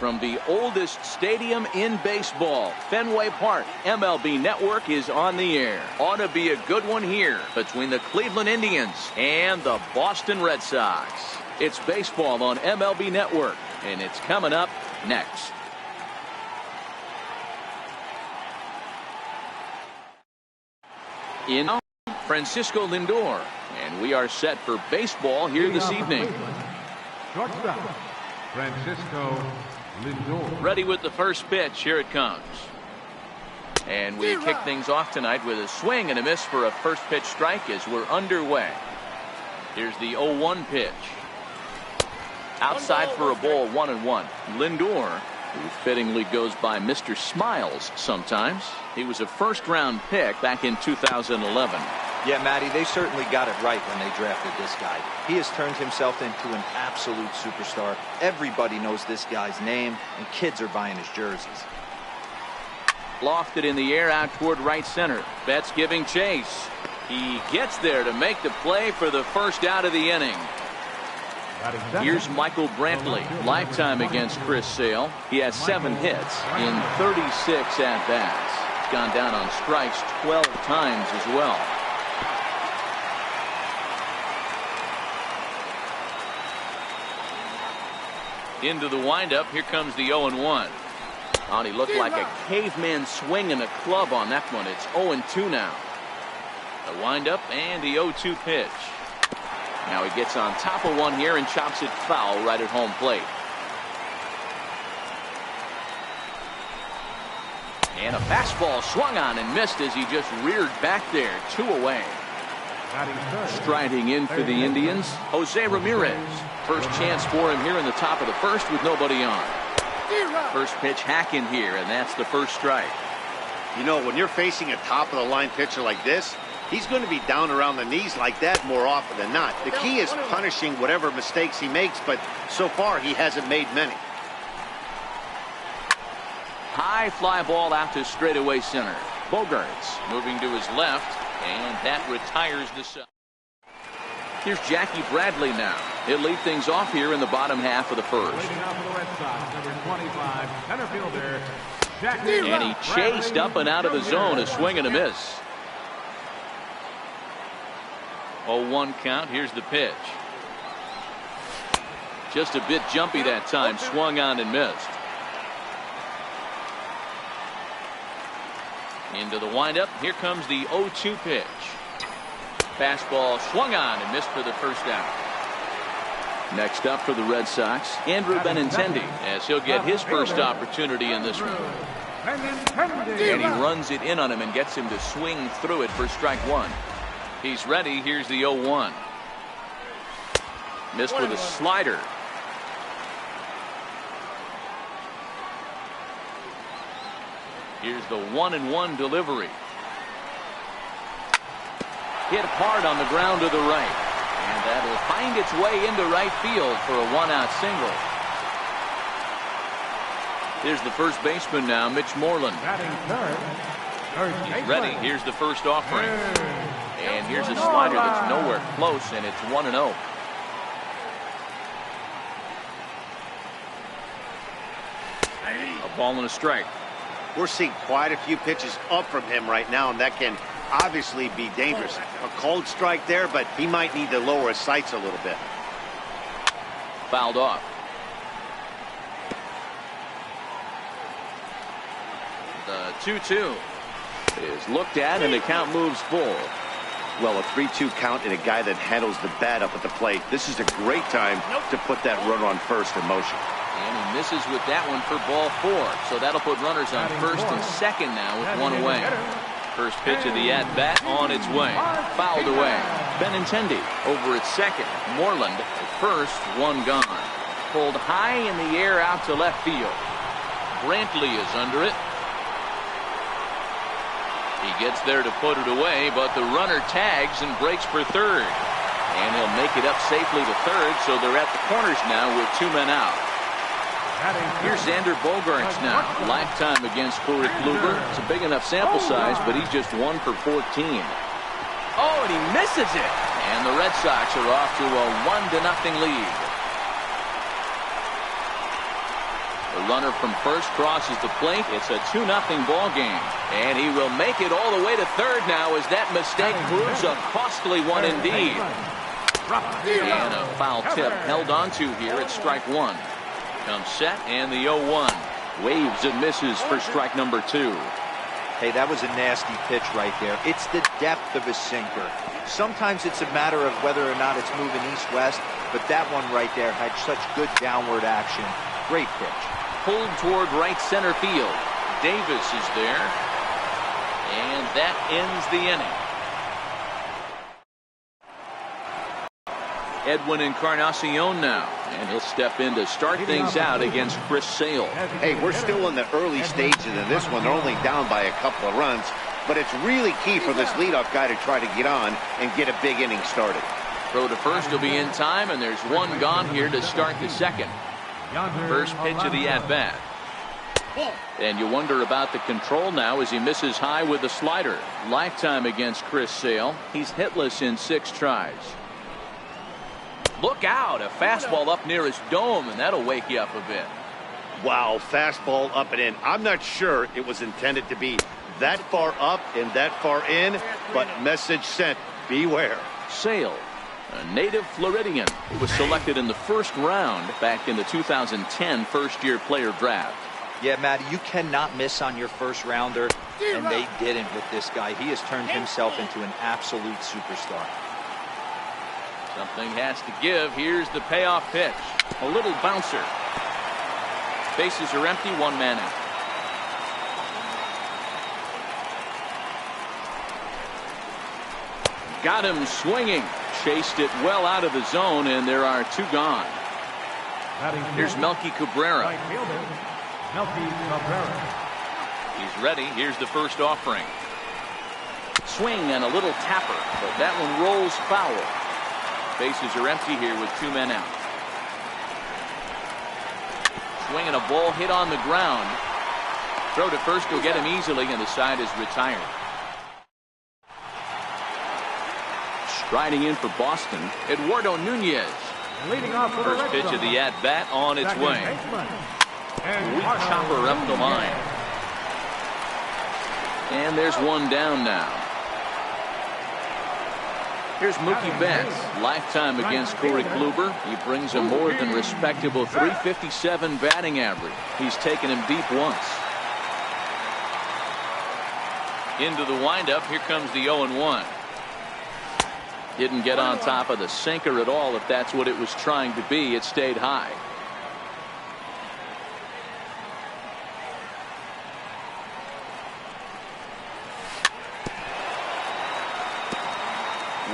from the oldest stadium in baseball, Fenway Park. MLB Network is on the air. Ought to be a good one here between the Cleveland Indians and the Boston Red Sox. It's baseball on MLB Network, and it's coming up next. In Francisco Lindor, and we are set for baseball here this evening. Shortstop, Francisco Lindor. Ready with the first pitch. Here it comes. And we kick things off tonight with a swing and a miss for a first pitch strike as we're underway. Here's the 0-1 pitch. Outside for a ball, 1-1. Lindor, who fittingly goes by Mr. Smiles sometimes. He was a first-round pick back in 2011. Yeah, Matty, they certainly got it right when they drafted this guy. He has turned himself into an absolute superstar. Everybody knows this guy's name, and kids are buying his jerseys. Lofted in the air out toward right center. Betts giving chase. He gets there to make the play for the first out of the inning. Here's Michael Brantley, lifetime against Chris Sale. He has 7 hits in 36 at-bats. He's gone down on strikes 12 times as well. Into the windup. Here comes the 0-1. Oh, he looked like a caveman swinging a club on that one. It's 0-2 now. The windup and the 0-2 pitch. Now he gets on top of one here and chops it foul right at home plate. And a fastball swung on and missed as he just reared back there. 2 away. Striding in for the Indians, Jose Ramirez. First chance for him here in the top of the first with nobody on. First pitch hacking here, and that's the first strike. You know, when you're facing a top-of-the-line pitcher like this, he's going to be down around the knees like that more often than not. The key is punishing whatever mistakes he makes, but so far he hasn't made many. High fly ball out to straightaway center. Bogarts moving to his left, and that retires the set. Here's Jackie Bradley now. He'll lead things off here in the bottom half of the first. Leading off for the Red Sox, number 25, center fielder, Jackie and he chased up and out of the zone, a swing and a miss. 0-1 count. Here's the pitch. Just a bit jumpy that time. Swung on and missed. Into the windup. Here comes the 0-2 pitch. Fastball swung on and missed for the first out. Next up for the Red Sox, Andrew Benintendi, as he'll get his first opportunity in this one. And he runs it in on him and gets him to swing through it for strike 1. He's ready. Here's the 0-1. Missed with a slider. Here's the 1-1 delivery. Hit hard on the ground to the right. And that'll find its way into right field for a 1-out single. Here's the first baseman now, Mitch Moreland. He's ready. Here's the first offering. And here's a slider that's nowhere close, and it's 1-0. A ball and a strike. We're seeing quite a few pitches up from him right now, and that can obviously be dangerous. A cold strike there, but he might need to lower his sights a little bit. Fouled off. The 2-2 is looked at, and the count moves full. Well, a 3-2 count and a guy that handles the bat up at the plate. This is a great time to put that runner on first in motion. And he misses with that one for ball 4. So that'll put runners on first and second now with 1 away. First pitch of the at-bat on its way. Fouled away. Benintendi over at second. Moreland at first, 1 gone. Pulled high in the air out to left field. Brantley is under it. He gets there to put it away, but the runner tags and breaks for third. And he'll make it up safely to third, so they're at the corners now with 2 men out. Here's Xander Bogaerts now. Lifetime against Corey Kluber. It's a big enough sample size, but he's just 1 for 14. Oh, and he misses it. And the Red Sox are off to a 1-0 lead. The runner from first crosses the plate. It's a 2-0 ball game. And he will make it all the way to third now as that mistake proves a costly one indeed. And a foul tip held onto here at strike one. Comes set and the 0-1. Waves and misses for strike number 2. Hey, that was a nasty pitch right there. It's the depth of a sinker. Sometimes it's a matter of whether or not it's moving east-west, but that one right there had such good downward action. Great pitch. Pulled toward right center field. Davis is there. And that ends the inning. Edwin Encarnacion now, and he'll step in to start things out against Chris Sale. Hey, we're still in the early stages of this one. They're only down by a couple of runs, but it's really key for this leadoff guy to try to get on and get a big inning started. Throw to first will be in time, and there's one gone here to start the second. First pitch of the at-bat. And you wonder about the control now as he misses high with the slider. Lifetime against Chris Sale. He's hitless in 6 tries. Look out, a fastball up near his dome, and that'll wake you up a bit. Wow, fastball up and in. I'm not sure it was intended to be that far up and that far in, but message sent, beware. Sale, a native Floridian, who was selected in the first round back in the 2010 first-year player draft. Yeah, Matty, you cannot miss on your first rounder, and they didn't with this guy. He has turned himself into an absolute superstar. Something has to give. Here's the payoff pitch. A little bouncer. Bases are empty, 1 man out. Got him swinging. Chased it well out of the zone, and there are 2 gone. Here's Melky Cabrera. He's ready. Here's the first offering. Swing and a little tapper, but that one rolls foul. Bases are empty here with 2 men out. Swinging a ball hit on the ground. Throw to first will get him easily, and the side is retired. Striding in for Boston, Eduardo Nunez. First pitch of the at-bat on its way. Weak chopper up the line. And there's one down now. Here's Mookie Betts, lifetime against Corey Kluber. He brings a more than respectable .357 batting average. He's taken him deep once. Into the windup, here comes the 0-1. Didn't get on top of the sinker at all. If that's what it was trying to be, it stayed high.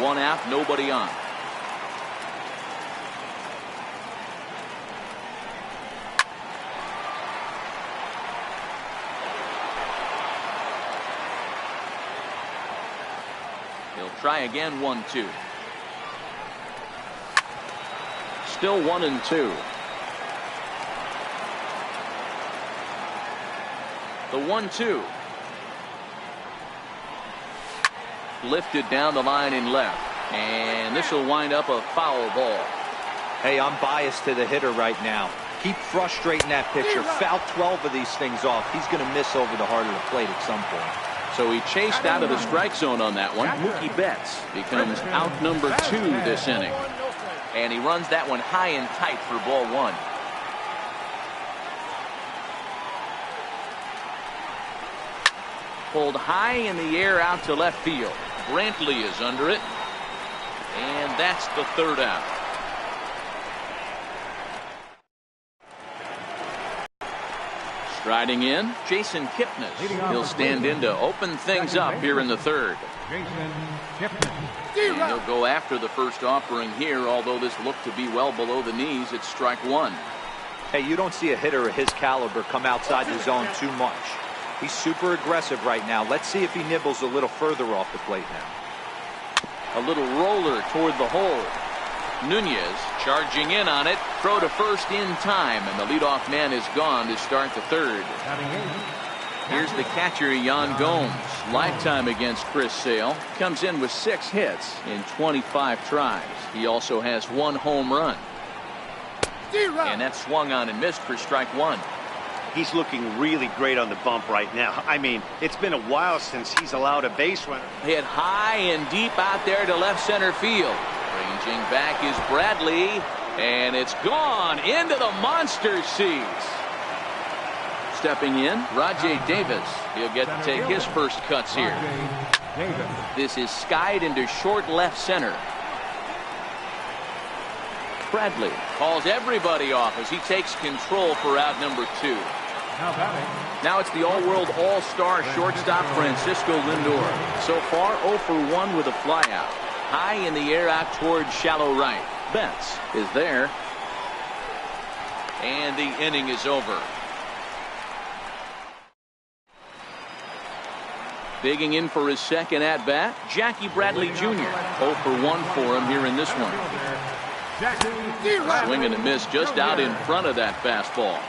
One out, nobody on. He'll try again, 1-2. Still 1-2. The 1-2. Lifted down the line in left, and this will wind up a foul ball. Hey, I'm biased to the hitter right now. Keep frustrating that pitcher. Foul 12 of these things off. He's going to miss over the heart of the plate at some point. So he chased out of the strike zone on that one. Mookie Betts becomes out number 2 this inning, and he runs that one high and tight for ball 1. Pulled high in the air out to left field. Brantley is under it, and that's the 3rd out. Striding in, Jason Kipnis. He'll stand in to open things up here in the 3rd. And he'll go after the first offering here, although this looked to be well below the knees. It's strike 1. Hey, you don't see a hitter of his caliber come outside the zone too much. He's super aggressive right now. Let's see if he nibbles a little further off the plate now. A little roller toward the hole. Nunez charging in on it. Throw to first in time, and the leadoff man is gone to start the 3rd. Here's the catcher, Yan Gomes. Lifetime against Chris Sale. Comes in with 6 hits in 25 tries. He also has 1 home run. And that swung on and missed for strike 1. He's looking really great on the bump right now. I mean, it's been a while since he's allowed a base runner. Hit high and deep out there to left center field. Ranging back is Bradley, and it's gone into the monster seats. Stepping in, Rajay Davis. He'll get to take his first cuts here. This is skied into short left center. Bradley calls everybody off as he takes control for out number 2. Now it's the all-world all-star shortstop Francisco Lindor. So far 0 for 1 with a flyout. High in the air out towards shallow right. Betts is there. And the inning is over. Digging in for his second at-bat, Jackie Bradley Jr. 0 for 1 for him here in this one. Swing and a miss just out in front of that fastball.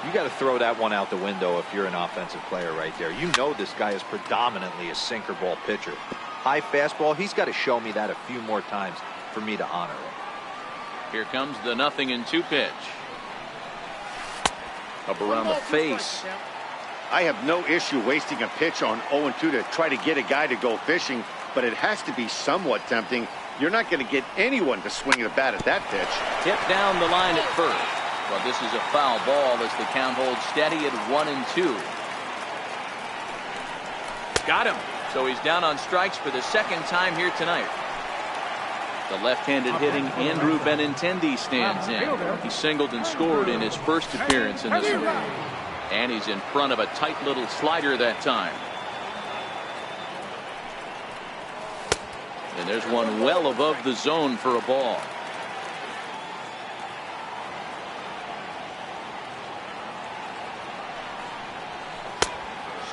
You got to throw that one out the window if you're an offensive player right there. You know this guy is predominantly a sinker ball pitcher. High fastball, he's got to show me that a few more times for me to honor it. Here comes the 0-2 pitch. Up around the face. I have no issue wasting a pitch on 0-2 to try to get a guy to go fishing, but it has to be somewhat tempting. You're not going to get anyone to swing the bat at that pitch. Hit down the line at first. Well, this is a foul ball as the count holds steady at 1-2. Got him. So he's down on strikes for the second time here tonight. The left-handed hitting Andrew Benintendi stands in. He singled and scored in his first appearance in this one. And he's in front of a tight little slider that time. And there's one well above the zone for a ball.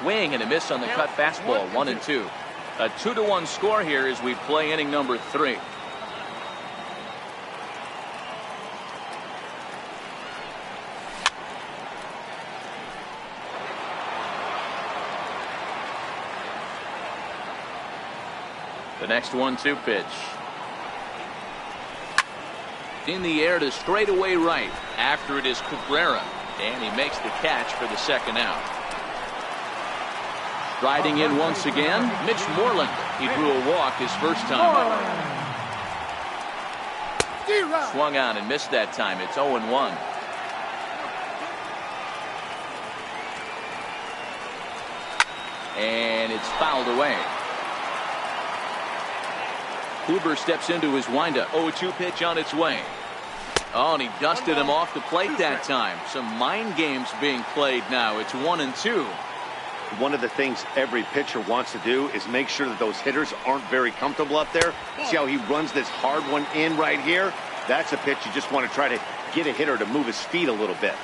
Swing and a miss on the cut fastball. 1-2. A 2-1 score here as we play inning number 3. The next 1-2 pitch. In the air to straightaway right. After it is Cabrera. And he makes the catch for the second out. Riding in once again, Mitch Moreland. He drew a walk his first time up. Swung on and missed that time. It's 0-1. And it's fouled away. Kluber steps into his windup. 0-2 pitch on its way. Oh, and he dusted him off the plate that time. Some mind games being played now. It's 1-2. One of the things every pitcher wants to do is make sure that those hitters aren't very comfortable up there. See how he runs this hard one in right here? That's a pitch you just want to try to get a hitter to move his feet a little bit.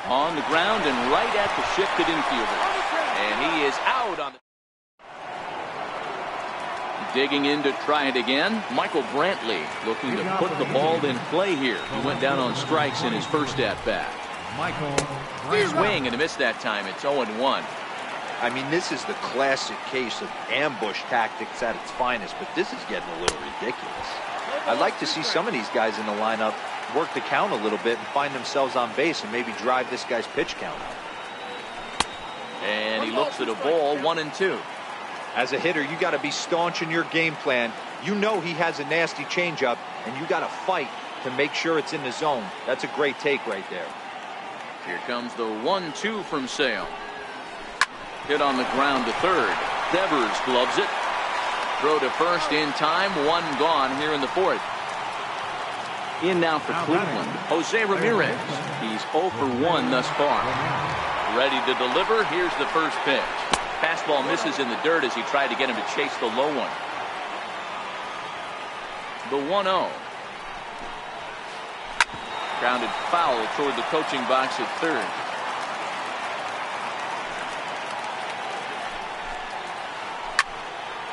On the ground and right at the shifted infielder. And he is out on the... Digging in to try it again, Michael Brantley looking to put the ball in play here. He went down on strikes in his first at-bat. Swing and a miss that time. It's 0-1. I mean, this is the classic case of ambush tactics at its finest, but this is getting a little ridiculous. I'd like to see some of these guys in the lineup work the count a little bit and find themselves on base and maybe drive this guy's pitch count up. And he looks at a ball. 1-2. As a hitter, you got to be staunch in your game plan. You know he has a nasty changeup, and you got to fight to make sure it's in the zone. That's a great take right there. Here comes the 1-2 from Sale. Hit on the ground to third. Devers gloves it. Throw to first in time. One gone here in the fourth. In now for Cleveland, Jose Ramirez. He's 0 for 1 thus far. Ready to deliver. Here's the first pitch. Fastball misses in the dirt as he tried to get him to chase the low one. The 1-0. Grounded foul toward the coaching box at third.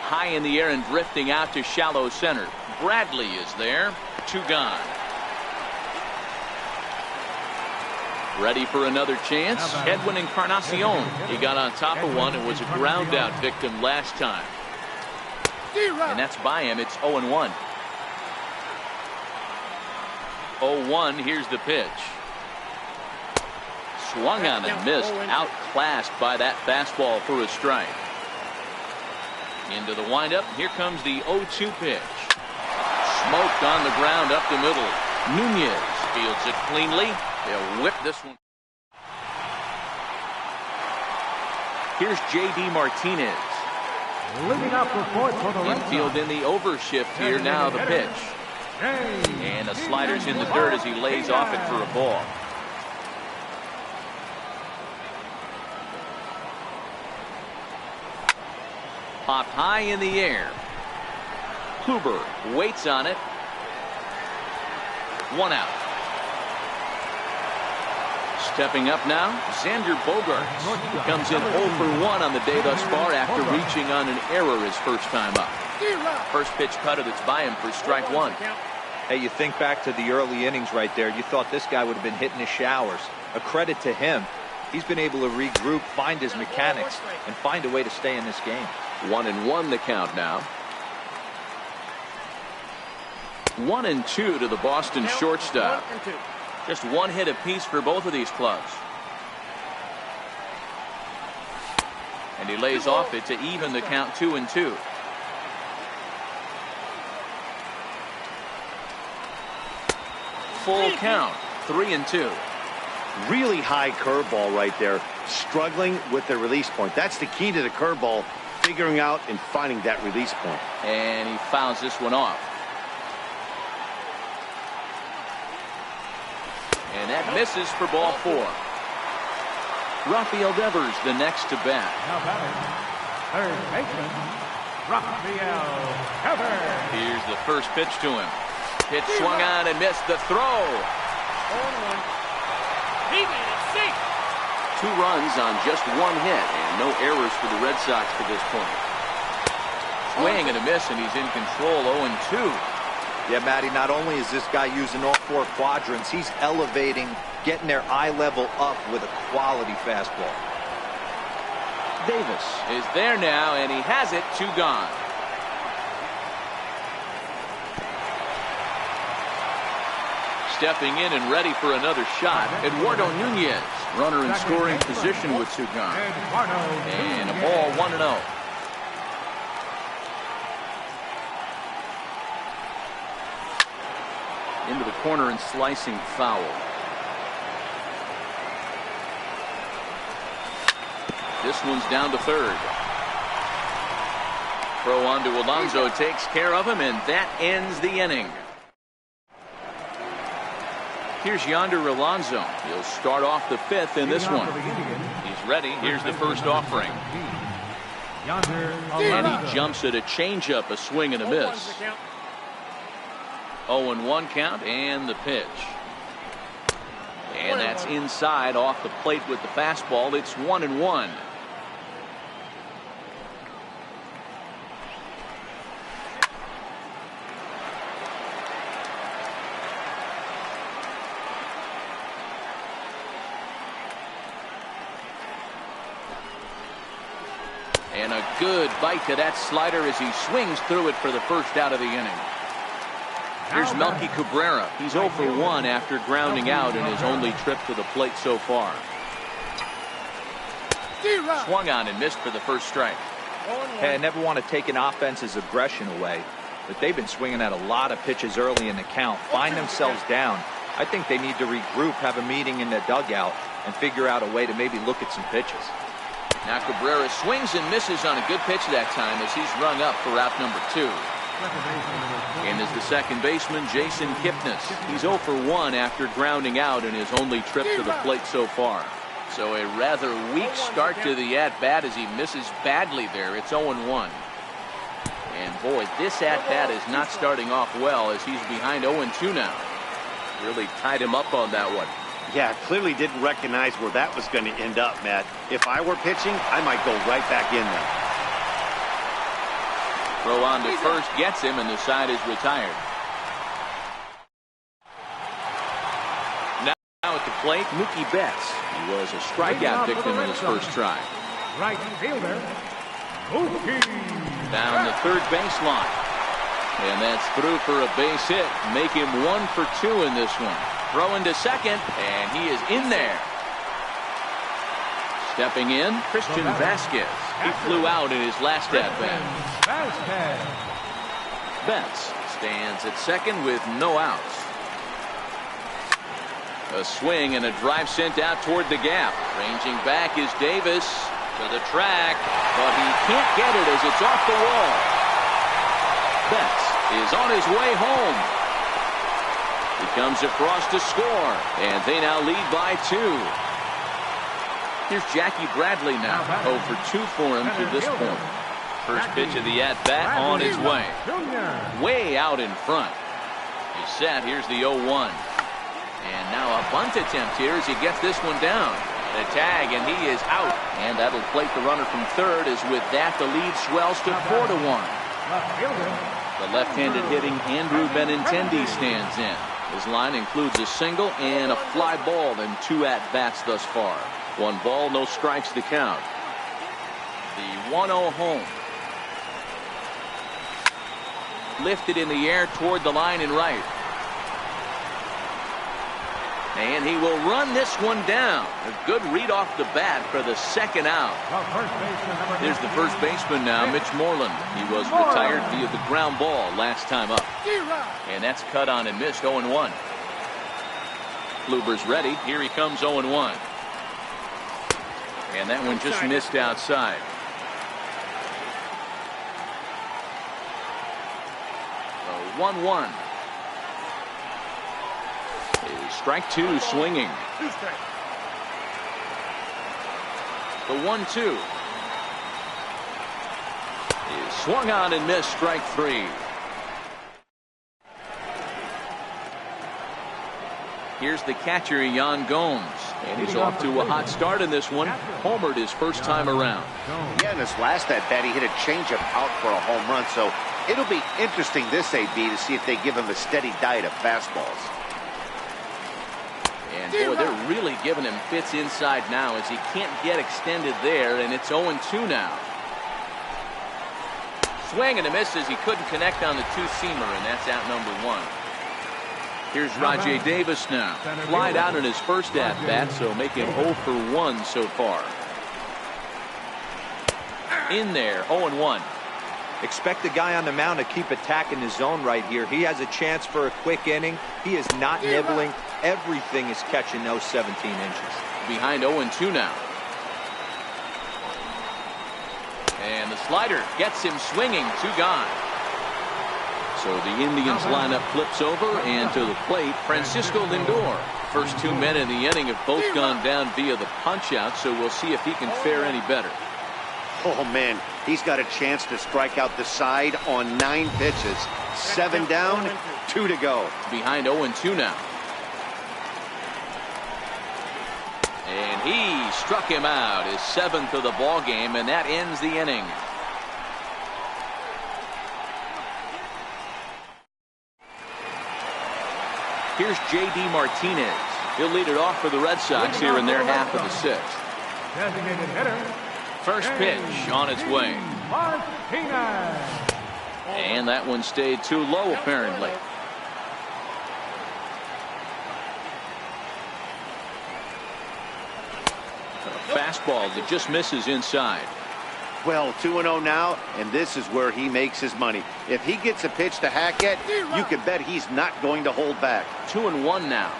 High in the air and drifting out to shallow center. Bradley is there. 2 gone. Ready for another chance. Edwin Encarnacion. He got on top of one and was a ground out victim last time. And that's by him. It's 0-1. 0-1. Here's the pitch. Swung on and missed. Outclassed by that fastball for a strike. Into the windup. Here comes the 0-2 pitch. Smoked on the ground up the middle. Nunez fields it cleanly. They'll whip this one. Here's J.D. Martinez. Leading up the fourth for the Infield in the overshift here. Now the pitch. And the slider's in the dirt as he lays off it for a ball. Pop high in the air. Kluber waits on it. 1 out. Stepping up now, Xander Bogaerts comes in 0 for 1 on the day thus far after reaching on an error his first time up. First pitch cutter that's by him for strike 1. Hey, you think back to the early innings right there. You thought this guy would have been hitting his showers. A credit to him. He's been able to regroup, find his mechanics, and find a way to stay in this game. 1-1 the count now. 1-2 to the Boston shortstop. Just 1 hit apiece for both of these clubs. And he lays off it to even the count 2-2. Full count, 3-2. Really high curveball right there. Struggling with the release point. That's the key to the curveball. Figuring out and finding that release point. And he fouls this one off. And that misses for ball 4. Rafael Devers the next to bat. Now batting, third baseman, Rafael Devers. Here's the first pitch to him. Pitch swung on and missed. The throw. 2 runs on just 1 hit and no errors for the Red Sox to this point. Swing and a miss, and he's in control. 0-2. Yeah, Matty, not only is this guy using all 4 quadrants, he's elevating, getting their eye level up with a quality fastball. Davis is there now, and he has it. 2 gone. Stepping in and ready for another shot, Eduardo Nunez. Runner in scoring position with 2 gone. And a ball 1-0. Into the corner and slicing foul. This one's down to third. Throw on to Alonso takes care of him, and that ends the inning. Here's Yonder Alonso. He'll start off the 5th in this one. He's ready. Here's the first offering. And he jumps at a changeup, a swing and a miss. 0-1 count and the pitch. And that's inside off the plate with the fastball. It's 1-1. And a good bite to that slider as he swings through it for the first out of the inning. Here's Melky Cabrera. He's 0 for 1 after grounding out in his only trip to the plate so far. Swung on and missed for the first strike. Hey, I never want to take an offense's aggression away, but they've been swinging at a lot of pitches early in the count. Find themselves down. I think they need to regroup, have a meeting in the dugout, and figure out a way to maybe look at some pitches. Now Cabrera swings and misses on a good pitch that time as he's rung up for out number 2. And is the second baseman, Jason Kipnis. He's 0 for 1 after grounding out in his only trip to the plate so far. So a rather weak start to the at-bat as he misses badly there. It's 0-1. And boy, this at-bat is not starting off well as he's behind 0-2 now. Really tied him up on that one. Yeah, clearly didn't recognize where that was going to end up, Matt. If I were pitching, I might go right back in there. Throw on to first gets him, and the side is retired. Now at the plate, Mookie Betts. He was a strikeout victim in his first try. Right fielder, Mookie. Down the third baseline. And that's through for a base hit. Make him 1 for 2 in this one. Throw into second, and he is in there. Stepping in, Christian Vasquez. He flew out in his last at-bat. Betts stands at second with no outs. A swing and a drive sent out toward the gap. Ranging back is Davis to the track, but he can't get it as it's off the wall. Betts is on his way home. He comes across to score, and they now lead by 2. Here's Jackie Bradley now. 0 for 2 for him to this point. First pitch of the at-bat on his way. Way out in front. He's set. Here's the 0-1. And now a bunt attempt here as he gets this one down. The tag, and he is out. And that'll plate the runner from third, as with that the lead swells to 4-1. The left-handed hitting Andrew Benintendi stands in. His line includes a single and a fly ball in 2 at-bats thus far. 1 ball, no strikes to count. The 1-0 home. Lifted in the air toward the line and right. And he will run this one down. A good read off the bat for the second out. Here's the first baseman now, Mitch Moreland. He was retired via the ground ball last time up. And that's cut on and missed. 0-1. Kluber's ready. Here he comes. 0-1. And that one just missed outside. So 1-1. Strike 2 swinging. The 1-2 is swung on and missed. Strike 3. Here's the catcher, Yan Gomes, and he's off to a hot start in this one. Homered his first time around. Yeah, in his last at bat, he hit a changeup out for a home run. So it'll be interesting this AB to see if they give him a steady diet of fastballs. And boy, they're really giving him fits inside now as he can't get extended there, and it's 0-2 now. Swing and a miss as he couldn't connect on the 2-seamer, and that's out number 1. Here's Rajay Davis now. Flied out in his first at-bat, so making 0 for 1 so far. In there, 0-1. Expect the guy on the mound to keep attacking the zone right here. He has a chance for a quick inning. He is not nibbling. Everything is catching those 17 inches. Behind 0-2 now. And the slider gets him swinging. 2 gone. So the Indians lineup flips over, and to the plate, Francisco Lindor. First 2 men in the inning have both gone down via the punch-out, so we'll see if he can fare any better. Oh, man, he's got a chance to strike out the side on 9 pitches. 7 down, 2 to go. Behind 0-2 now. And he struck him out, his 7th of the ball game, and that ends the inning. Here's J.D. Martinez. He'll lead it off for the Red Sox here in their half of the 6th. Designated hitter. First pitch on its way. And that one stayed too low, apparently. A fastball that just misses inside. Well, 2-0 now, and this is where he makes his money. If he gets a pitch to hack at, you can bet he's not going to hold back. 2-1 now.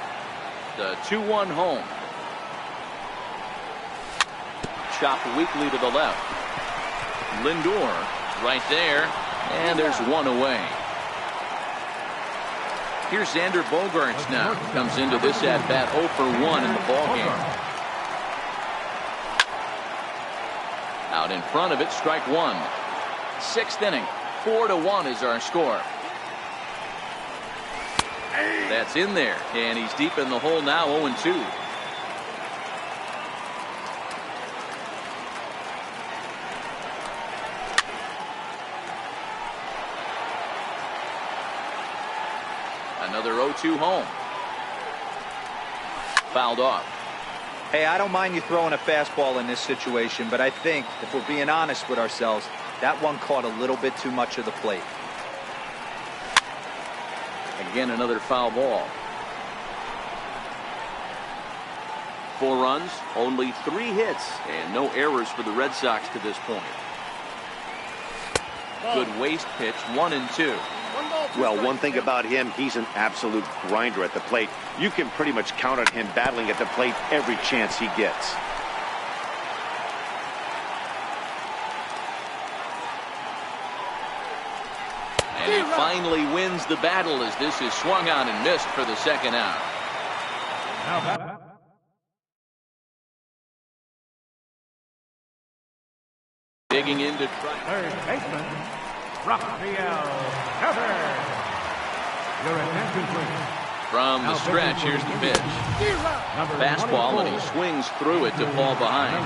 The 2-1 home. Chop weakly to the left. Lindor right there, and there's 1 away. Here's Xander Bogaerts now. Comes into this at bat 0 for 1 in the ball game. Out in front of it, strike 1. 6th inning, 4-1 is our score. That's in there, and he's deep in the hole now, 0-2. Another 0-2 home. Fouled off. Hey, I don't mind you throwing a fastball in this situation, but I think, if we're being honest with ourselves, that one caught a little bit too much of the plate. Again, another foul ball. 4 runs, only 3 hits, and no errors for the Red Sox to this point. Good waste pitch, 1-2. Well, one thing about him, he's an absolute grinder at the plate. You can pretty much count on him battling at the plate every chance he gets. And he finally wins the battle as this is swung on and missed for the 2nd out. Digging into third baseman, Rafael Devers. Your attention, please. from the stretch. Here's the pitch. Fastball, and he swings through it to fall behind.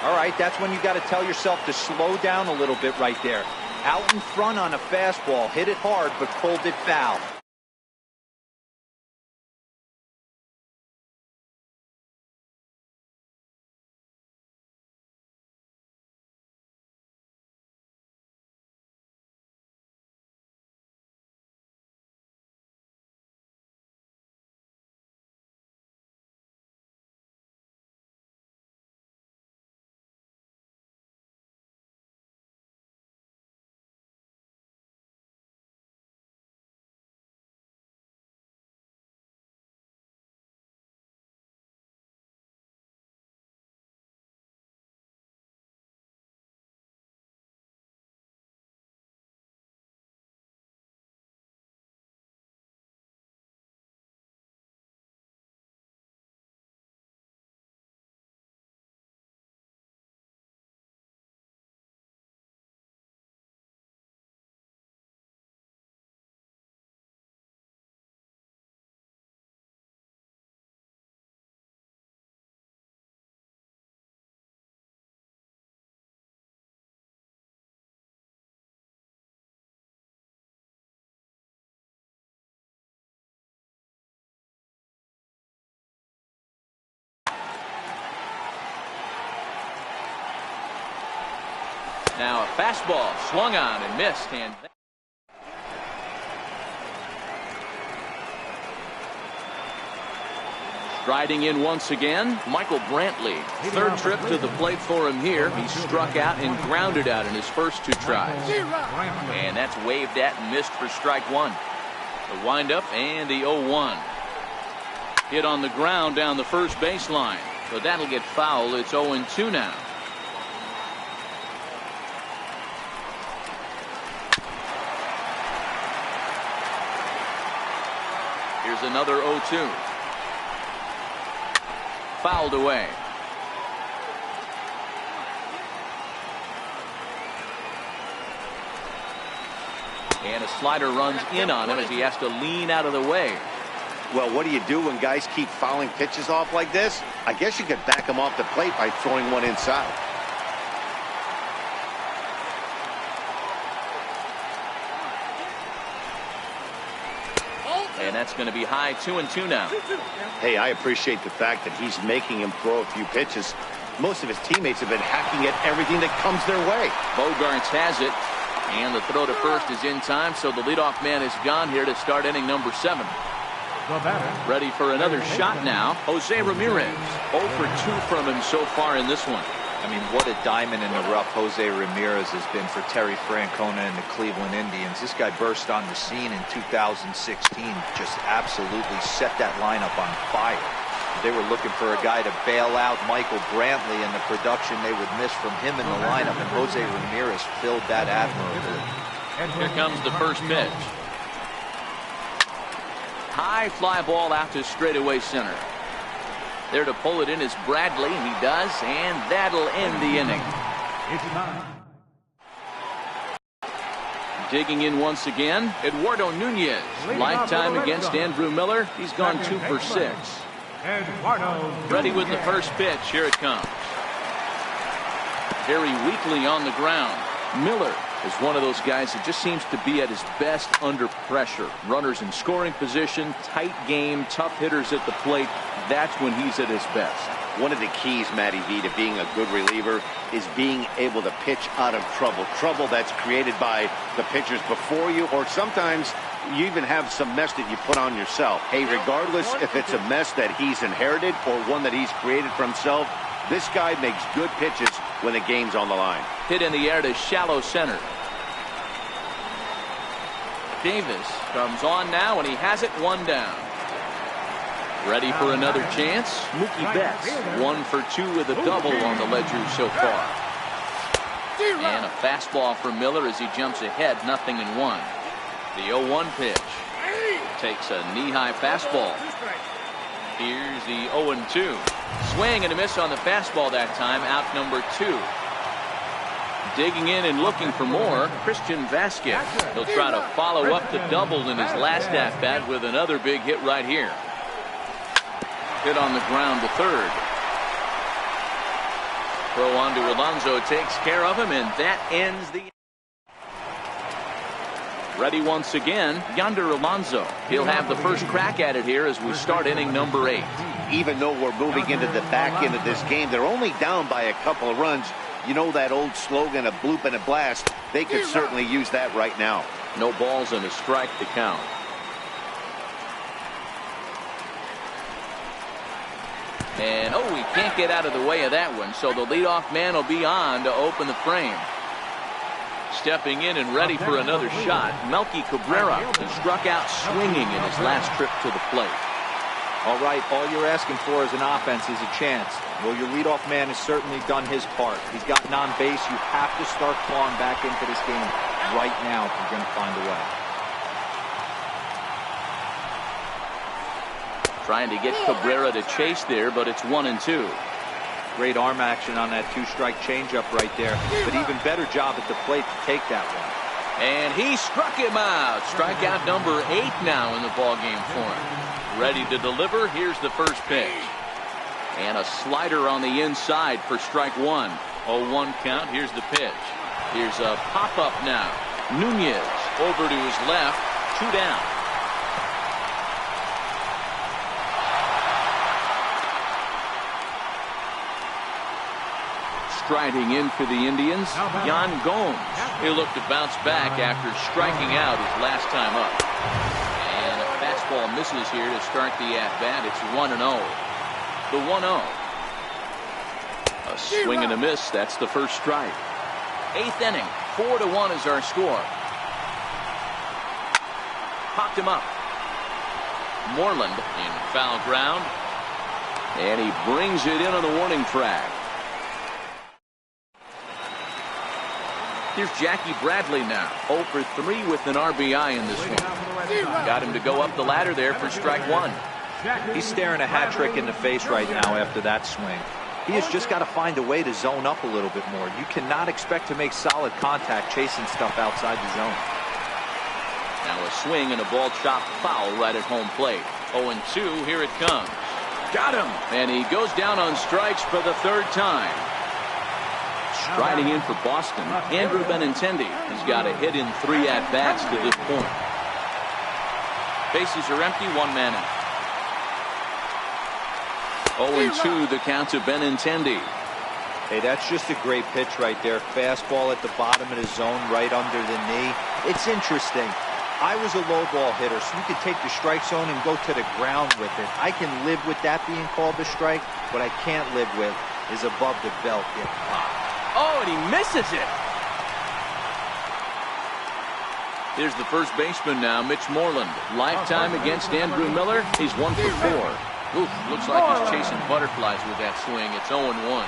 All right, that's when you got to tell yourself to slow down a little bit right there. Out in front on a fastball, hit it hard, but pulled it foul. Now a fastball swung on and missed, and striding in once again, Michael Brantley. 3rd trip to the plate for him here. He struck out and grounded out in his first 2 tries. And that's waved at and missed for strike 1. The windup and the 0-1. Hit on the ground down the first baseline. So that'll get foul. It's 0-2 now. Here's another 0-2. Fouled away. And a slider runs in on him as he has to lean out of the way. Well, what do you do when guys keep fouling pitches off like this? I guess you could back them off the plate by throwing one inside. And that's going to be high, 2-2 now. Hey, I appreciate the fact that he's making him throw a few pitches. Most of his teammates have been hacking at everything that comes their way. Bogarts has it. And the throw to first is in time, so the leadoff man is gone here to start inning number 7. Ready for another shot now. Jose Ramirez. 0 for 2 from him so far in this one. I mean, what a diamond in the rough Jose Ramirez has been for Terry Francona and the Cleveland Indians. This guy burst on the scene in 2016, just absolutely set that lineup on fire. They were looking for a guy to bail out Michael Brantley, and the production they would miss from him in the lineup, and Jose Ramirez filled that admirably. Here comes the first pitch. High fly ball out to straightaway center. There to pull it in is Bradley, and he does, and that'll end the inning. Digging in once again, Eduardo Nunez. Lifetime against Andrew Miller. He's gone 2 for 6. Ready with the first pitch. Here it comes. Very weakly on the ground. Miller is one of those guys that just seems to be at his best under pressure. Runners in scoring position, tight game, tough hitters at the plate. That's when he's at his best. One of the keys, Matty V, to being a good reliever is being able to pitch out of trouble. Trouble that's created by the pitchers before you, or sometimes you even have some mess that you put on yourself. Hey, regardless if it's a mess that he's inherited or one that he's created for himself, this guy makes good pitches when the game's on the line. Hit in the air to shallow center. Davis comes on now, and he has it one down. Ready for another chance? Mookie Betts, 1 for 2 with a double on the ledger so far. And a fastball for Miller as he jumps ahead, 0-1. The 0-1 pitch. Takes a knee-high fastball. Here's the 0-2. Swing and a miss on the fastball that time, out number 2. Digging in and looking for more, Christian Vasquez. He'll try to follow up the double in his last at-bat with another big hit right here. Hit on the ground to third. Throw on to Alonso takes care of him, and that ends the. Ready once again, Yonder Alonso. He'll have the first crack at it here as we start inning number 8. Even though we're moving into the back end of this game, they're only down by a couple of runs. You know that old slogan, a bloop and a blast. They could certainly use that right now. No balls and a strike to count. And, he can't get out of the way of that one, so the leadoff man will be on to open the frame. Stepping in and ready for another shot, Melky Cabrera, who struck out swinging in his last trip to the plate. All right, all you're asking for as an offense is a chance. Well, your leadoff man has certainly done his part. He's gotten on base. You have to start clawing back into this game right now if you're going to find a way. Trying to get Cabrera to chase there, but it's 1-2. Great arm action on that 2-strike changeup right there, but even better job at the plate to take that one. And he struck him out. Strikeout number 8 now in the ballgame for him. Ready to deliver. Here's the first pitch. And a slider on the inside for strike 1. 0-1 count. Here's the pitch. Here's a pop-up now. Nunez over to his left. 2 down. Striding in for the Indians, Yan Gomes. He'll look to bounce back after striking out his last time up. And a fastball misses here to start the at-bat. It's 1-0. The 1-0. A swing and a miss. That's the first strike. 8th inning. 4-1 is our score. Popped him up. Moreland in foul ground. And he brings it in on the warning track. Here's Jackie Bradley now. 0 for 3 with an RBI in this one. Got him to go up the ladder there for strike 1. He's staring a hat trick in the face right now after that swing. He has just got to find a way to zone up a little bit more. You cannot expect to make solid contact chasing stuff outside the zone. Now a swing and a ball chopped foul right at home plate. 0-2, here it comes. Got him! And he goes down on strikes for the 3rd time. Striding in for Boston, Andrew Benintendi. He's got a hit in 3 at-bats to this point. Bases are empty, 1 man out. 0-2 the count to Benintendi. Hey, that's just a great pitch right there. Fastball at the bottom of the zone, right under the knee. It's interesting. I was a low ball hitter, so you could take the strike zone and go to the ground with it. I can live with that being called a strike. What I can't live with is above the belt getting popped. Oh, and he misses it. Here's the first baseman now, Mitch Moreland. Lifetime against Andrew Miller. He's 1 for 4. Oof, looks like he's chasing butterflies with that swing. It's 0-1.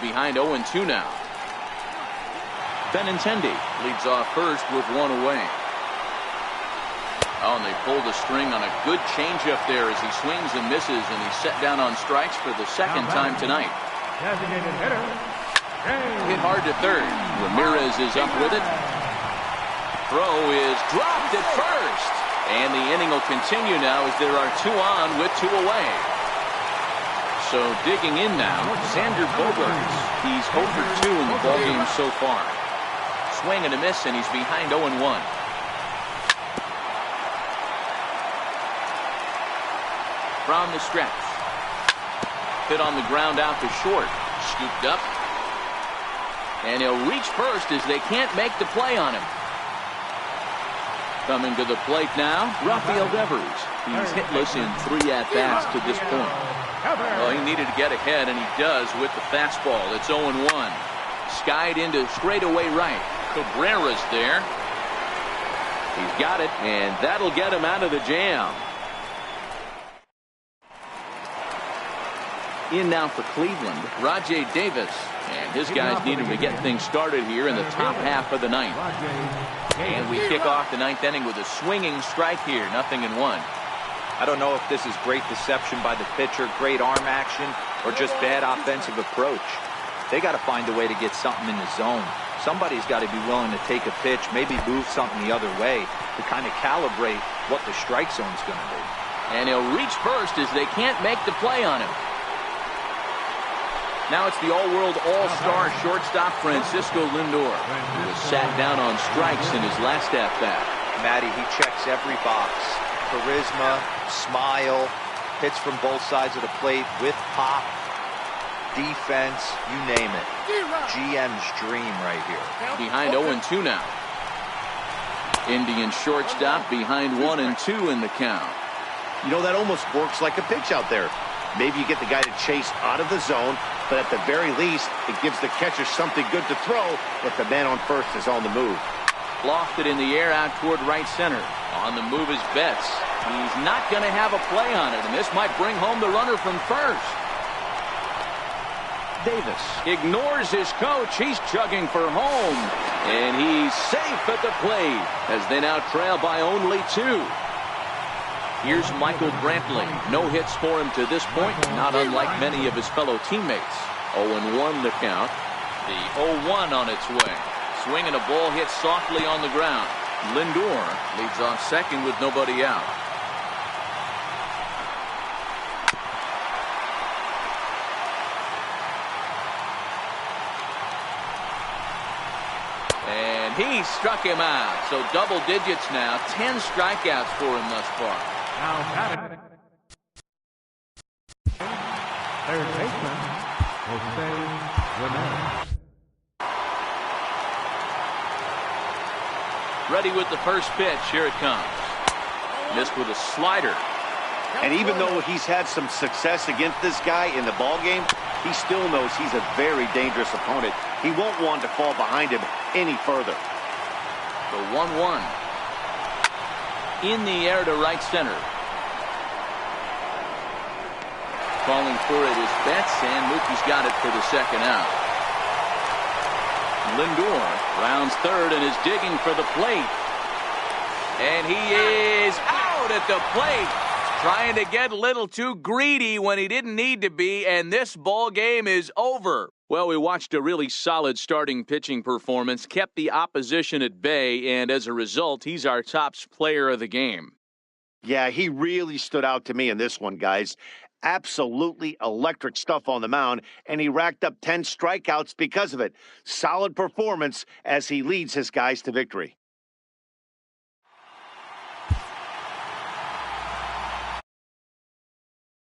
Behind 0-2 now. Benintendi leads off first with 1 away. Oh, and they pulled the string on a good changeup there as he swings and misses, and he's set down on strikes for the 2nd time tonight. Designated hitter. Hit hard to third. Ramirez is up with it. Throw is dropped at first. And the inning will continue now as there are 2 on with 2 away. So digging in now, Xander Bogaerts. He's 0 for 2 in the ballgame so far. Swing and a miss, and he's behind 0-1. From the stretch. Hit on the ground out to short. Scooped up. And he'll reach first as they can't make the play on him. Coming to the plate now, Rafael Devers. He's hitless in 3 at-bats to this point. Well, he needed to get ahead, and he does with the fastball. It's 0-1. Skied into straightaway right. Cabrera's there. He's got it, and that'll get him out of the jam. In now for Cleveland, Rajai Davis. And his guys need him to get things started here in the top half of the ninth. And we kick off the ninth inning with a swinging strike here, 0-1. I don't know if this is great deception by the pitcher, great arm action, or just bad offensive approach. They got to find a way to get something in the zone. Somebody's got to be willing to take a pitch, maybe move something the other way to kind of calibrate what the strike zone's going to be. And he'll reach first as they can't make the play on him. Now it's the all-world all-star shortstop Francisco Lindor, who was sat down on strikes in his last at-bat. Matty, he checks every box. Charisma, smile, hits from both sides of the plate with pop, defense, you name it. GM's dream right here. Behind 0-2 now. Indian shortstop behind 1-2 in the count. You know, that almost works like a pitch out there. Maybe you get the guy to chase out of the zone, but at the very least, it gives the catcher something good to throw if the man on first is on the move. Lofted in the air out toward right center. On the move is Betts. He's not going to have a play on it, and this might bring home the runner from first. Davis ignores his coach. He's chugging for home, and he's safe at the plate as they now trail by only 2. Here's Michael Brantley. No hits for him to this point, not unlike many of his fellow teammates. 0-1 the count. The 0-1 on its way. Swing and a ball hit softly on the ground. Lindor leads off second with nobody out. And he struck him out. So double digits now. 10 strikeouts for him thus far. Now batting. Third baseman, Jose Ramirez. Ready with the first pitch. Here it comes. Missed with a slider. And even though he's had some success against this guy in the ballgame, he still knows he's a very dangerous opponent. He won't want to fall behind him any further. The 1-1. In the air to right center. Calling for it is Betts, and Mookie's got it for the second out. Lindor rounds third and is digging for the plate. And he is out at the plate. Trying to get a little too greedy when he didn't need to be, and this ball game is over. Well, we watched a really solid starting pitching performance, kept the opposition at bay, and as a result, he's our top player of the game. Yeah, he really stood out to me in this one, guys. Absolutely electric stuff on the mound, and he racked up 10 strikeouts because of it. Solid performance as he leads his guys to victory.